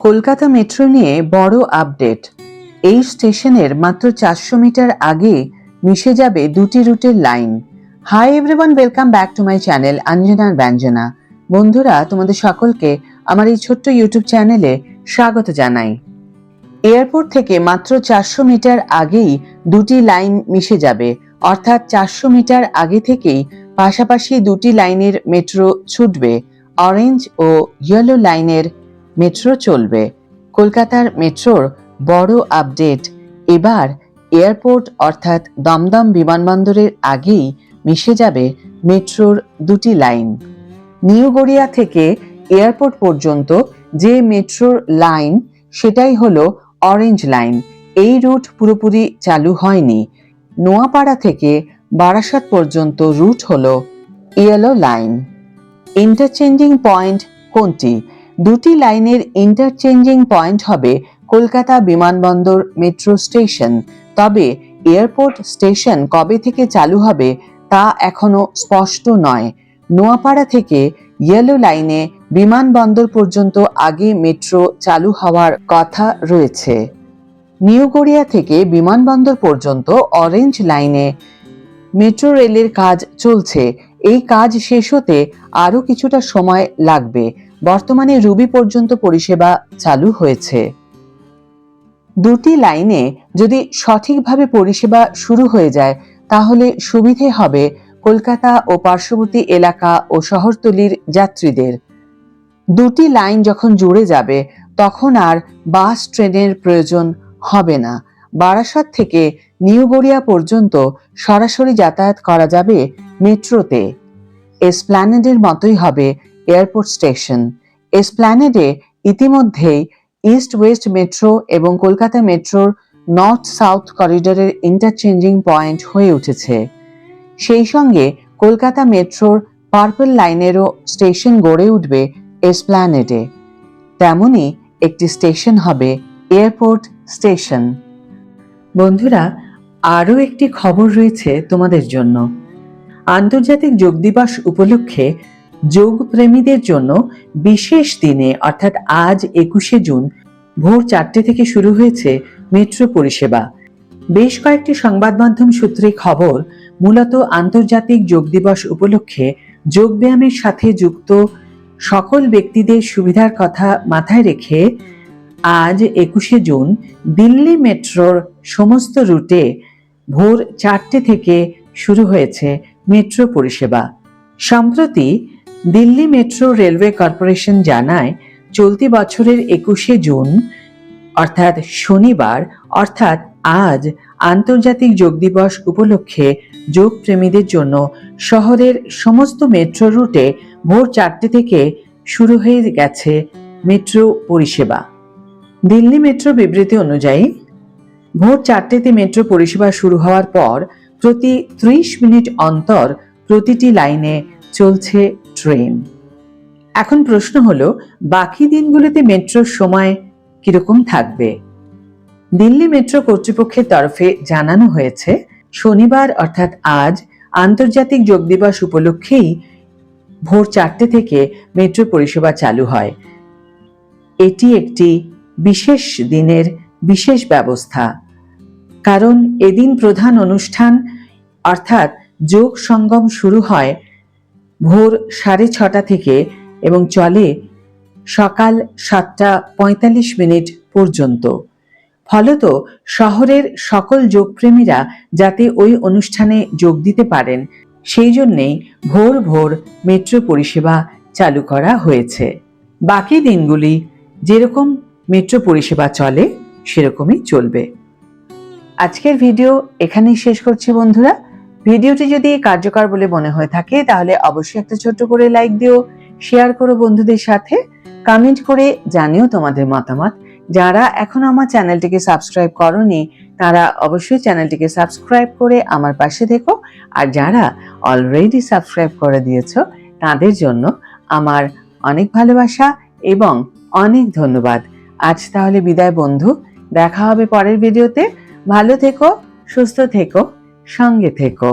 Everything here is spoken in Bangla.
কলকাতা মেট্রো নিয়ে বড় আপডেট। এই স্টেশনের মাত্র 400 মিটার আগে মিশে যাবে দুটি রুটের line. Hi everyone, welcome back to my channel Anjanar Byanjana. বন্ধুরা, তোমাদের সকলকে আমার এই ছোট্ট ইউটিউব চ্যানেলে স্বাগত জানাই। এয়ারপোর্ট থেকে মাত্র 400 মিটার আগেই দুটি লাইন মিশে যাবে, অর্থাৎ 400 মিটার আগে থেকেই পাশাপাশি দুটি লাইনের মেট্রো ছুটবে। অরেঞ্জ ও ইয়েলো লাইনের মেট্রো চলবে। কলকাতার মেট্রোর বড় আপডেট, এবার এয়ারপোর্ট অর্থাৎ দমদম বিমানবন্দরের আগেই মিশে যাবে মেট্রোর দুটি লাইন। নিউ গড়িয়া থেকে এয়ারপোর্ট পর্যন্ত যে মেট্রোর লাইন সেটাই হলো অরেঞ্জ লাইন। এই রুট পুরোপুরি চালু হয়নি। নোয়াপাড়া থেকে বারাসাত পর্যন্ত রুট হলো ইয়েলো লাইন। ইন্টারচেঞ্জিং পয়েন্ট কোনটি? দুটি লাইনের ইন্টারচেঞ্জিং পয়েন্ট হবে কলকাতা বিমানবন্দর মেট্রো স্টেশন। তবে এয়ারপোর্ট স্টেশন কবে থেকে চালু হবে তা এখনো স্পষ্ট নয়। নোয়াপাড়া থেকে ইয়েলো লাইনে বিমানবন্দর পর্যন্ত আগে মেট্রো চালু হওয়ার কথা রয়েছে। নিউ গড়িয়া থেকে বিমানবন্দর পর্যন্ত অরেঞ্জ লাইনে মেট্রো রেলের কাজ চলছে। এই কাজ শেষ হতে আরও কিছুটা সময় লাগবে। বর্তমানে রুবি পর্যন্ত পরিষেবা চালু হয়েছে। দুটি লাইনে যদি সঠিকভাবে পরিষেবা শুরু হয়ে যায় তাহলে সুবিধে হবে কলকাতা ও পার্শ্ববর্তী এলাকা ও শহরতলির যাত্রীদের। দুটি লাইন যখন জুড়ে যাবে তখন আর বাস ট্রেনের প্রয়োজন হবে না। বারাসাত থেকে নিউ গড়িয়া পর্যন্ত সরাসরি যাতায়াত করা যাবে মেট্রোতে। এসপ্ল্যানেডের মতোই হবে এয়ারপোর্ট স্টেশন। এসপ্ল্যানেডে ইতিমধ্যেই ইস্ট ওয়েস্ট মেট্রো এবং কলকাতা মেট্রোর নর্থ সাউথ করিডোরের ইন্টারচেঞ্জিং পয়েন্ট হয়ে উঠেছে। সেই সঙ্গে কলকাতা মেট্রোর পার্পল লাইনেরও স্টেশন গড়ে উঠবে এসপ্ল্যানেডে। তেমনই একটি স্টেশন হবে এয়ারপোর্ট স্টেশন। বন্ধুরা, আরও একটি খবর রয়েছে তোমাদের জন্য। আন্তর্জাতিক যোগ দিবস উপলক্ষে যোগ প্রেমীদের জন্য বিশেষ দিনে অর্থাৎ আজ 21শে জুন ভোর 4টে থেকে শুরু হয়েছে মেট্রো পরিষেবা। বেশ কয়েকটি সংবাদ মাধ্যম সূত্রে খবর, মূলত আন্তর্জাতিক যোগ দিবস উপলক্ষে যোগব্যায়ামের সাথে যুক্ত সকল ব্যক্তিদের সুবিধার কথা মাথায় রেখে আজ 21শে জুন দিল্লি মেট্রোর সমস্ত রুটে ভোর 4টে থেকে শুরু হয়েছে মেট্রো পরিষেবা। সম্প্রতি দিল্লি মেট্রো রেলওয়ে কর্পোরেশন জানায়, চলতি বছরের 21শে জুন অর্থাৎ শনিবার অর্থাৎ আজ আন্তর্জাতিক যোগ দিবস উপলক্ষে যোগ প্রেমীদের জন্য শহরের সমস্ত মেট্রো রুটে ভোর 4টে থেকে শুরু হয়ে গেছে মেট্রো পরিষেবা। দিল্লি মেট্রো বিবৃতি অনুযায়ী ভোর 4টেতে মেট্রো পরিষেবা শুরু হওয়ার পর প্রতি 30 মিনিট অন্তর প্রতিটি লাইনে চলছে ট্রেন। এখন প্রশ্ন হলো, বাকি দিনগুলোতে মেট্রোর সময় কিরকম থাকবে? দিল্লি মেট্রো কর্তৃপক্ষের তরফে জানানো হয়েছে, শনিবার অর্থাৎ আজ আন্তর্জাতিক যোগ দিবস উপলক্ষেই ভোর 4টে থেকে মেট্রো পরিষেবা চালু হয়। এটি একটি বিশেষ দিনের বিশেষ ব্যবস্থা, কারণ এদিন প্রধান অনুষ্ঠান অর্থাৎ যোগ সঙ্গম শুরু হয় ভোর 6:30 থেকে এবং চলে সকাল 7:45 পর্যন্ত। ফলত শহরের সকল যোগপ্রেমীরা যাতে ওই অনুষ্ঠানে যোগ দিতে পারেন সেই জন্যেই ভোর ভোর মেট্রো পরিষেবা চালু করা হয়েছে। বাকি দিনগুলি যেরকম মেট্রো পরিষেবা চলে সেরকমই চলবে। আজকের ভিডিও এখানেই শেষ করছি বন্ধুরা। ভিডিওটি যদি কার্যকর বলে মনে হয়ে থাকে তাহলে অবশ্যই একটা ছোট্ট করে লাইক দিও, শেয়ার করো বন্ধুদের সাথে, কমেন্ট করে জানিও তোমাদের মতামত। যারা এখনো আমার চ্যানেলটিকে সাবস্ক্রাইব করোনি তারা অবশ্যই চ্যানেলটিকে সাবস্ক্রাইব করে আমার পাশে থেকো, আর যারা অলরেডি সাবস্ক্রাইব করে দিয়েছো তাদের জন্য আমার অনেক ভালোবাসা এবং অনেক ধন্যবাদ। আজ তাহলে বিদায় বন্ধু, দেখা হবে পরের ভিডিওতে। ভালো থেকো, সুস্থ থেকো, সঙ্গে থেকো।